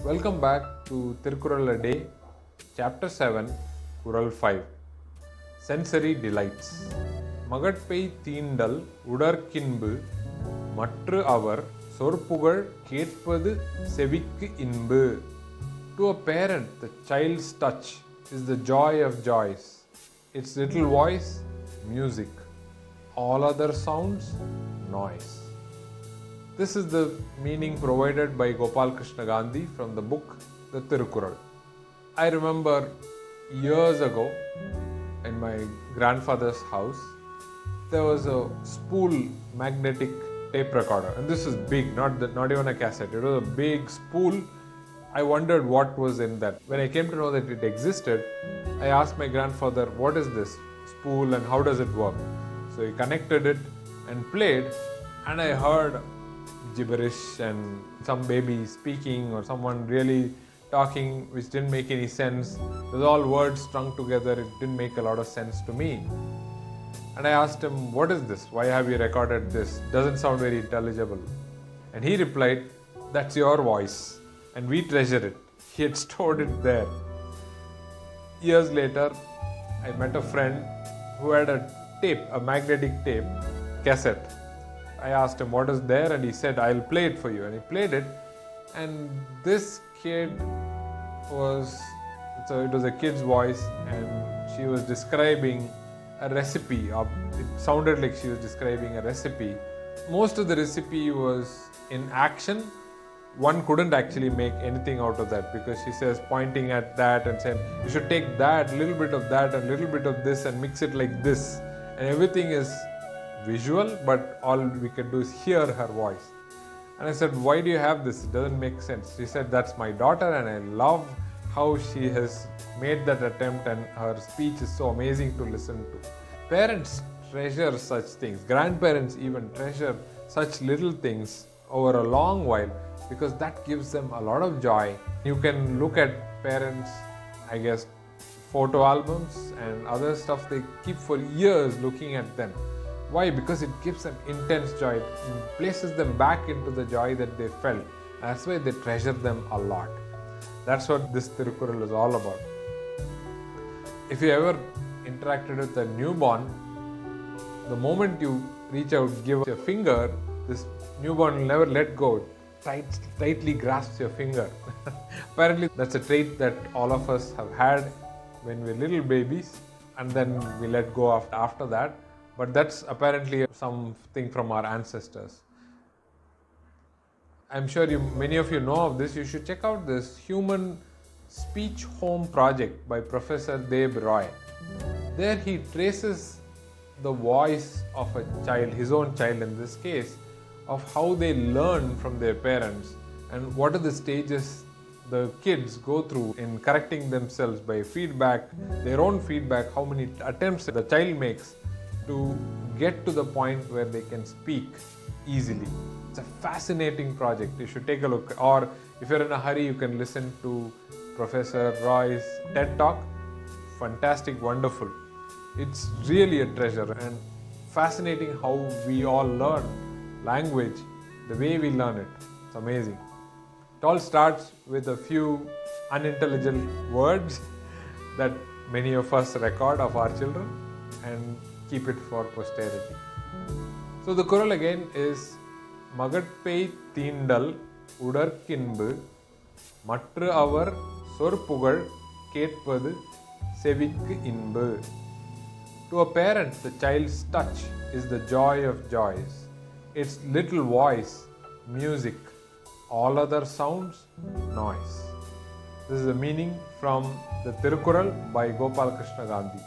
Welcome back to Thirukkural A, Chapter 7, Kural 5. Sensory Delights. மகட்பை Theendal உடற்கின்பு மற்று அவர் சொற்புகழ் கேட்பது செவிக்கு இன்பு. To a parent, the child's touch is the joy of joys. Its little voice, music. All other sounds, noise. This is the meaning provided by Gopal Krishna Gandhi from the book The Thirukkural. I remember years ago in my grandfather's house, there was a spool magnetic tape recorder, and this is big, not even a cassette. It was a big spool. I wondered what was in that. When I came to know that it existed, I asked my grandfather, what is this spool and how does it work? So he connected it and played, and I heard gibberish and some baby speaking or someone really talking which didn't make any sense. It was all words strung together. It didn't make a lot of sense to me. And I asked him, what is this? Why have you recorded this? Doesn't sound very intelligible. And he replied, that's your voice and we treasure it. He had stored it there. Years later, I met a friend who had a magnetic tape, cassette. I asked him what is there, and he said, I'll play it for you. And he played it, and this kid it was a kid's voice, and she was describing a recipe. It sounded like she was describing a recipe. Most of the recipe was in action. One couldn't actually make anything out of that because she says, pointing at that and saying, you should take that, a little bit of that, and a little bit of this, and mix it like this. And everything is visual, but all we can do is hear her voice. And I said, why do you have this? It doesn't make sense. She said, that's my daughter, and I love how she has made that attempt, and her speech is so amazing to listen to. Parents treasure such things. Grandparents even treasure such little things over a long while because that gives them a lot of joy. You can look at parents, I guess, photo albums and other stuff they keep for years looking at them. Why? Because it gives them intense joy. It places them back into the joy that they felt. That's why they treasure them a lot. That's what this Thirukkural is all about. If you ever interacted with a newborn, the moment you reach out, give your finger, this newborn will never let go. Tightly grasps your finger. Apparently, that's a trait that all of us have had when we're little babies, and then we let go after that. But that's apparently something from our ancestors. I'm sure many of you know of this. You should check out this Human Speech Home project by Professor Deb Roy. There he traces the voice of a child, his own child in this case, of how they learn from their parents and what are the stages the kids go through in correcting themselves by feedback, their own feedback, how many attempts the child makes to get to the point where they can speak easily. It's a fascinating project. You should take a look. Or if you're in a hurry, you can listen to Professor Roy's TED Talk. Fantastic, wonderful. It's really a treasure and fascinating how we all learn language, the way we learn it. It's amazing. It all starts with a few unintelligible words that many of us record of our children and keep it for posterity. So the Kural again is மகட்பை Theendal உடற்கின்பு மற்று அவர் சொற்புகழ் கேட்பது செவிக்கு இன்பு. To a parent, the child's touch is the joy of joys. Its little voice, music. All other sounds, noise. This is the meaning from the Thirukkural by Gopal Krishna Gandhi.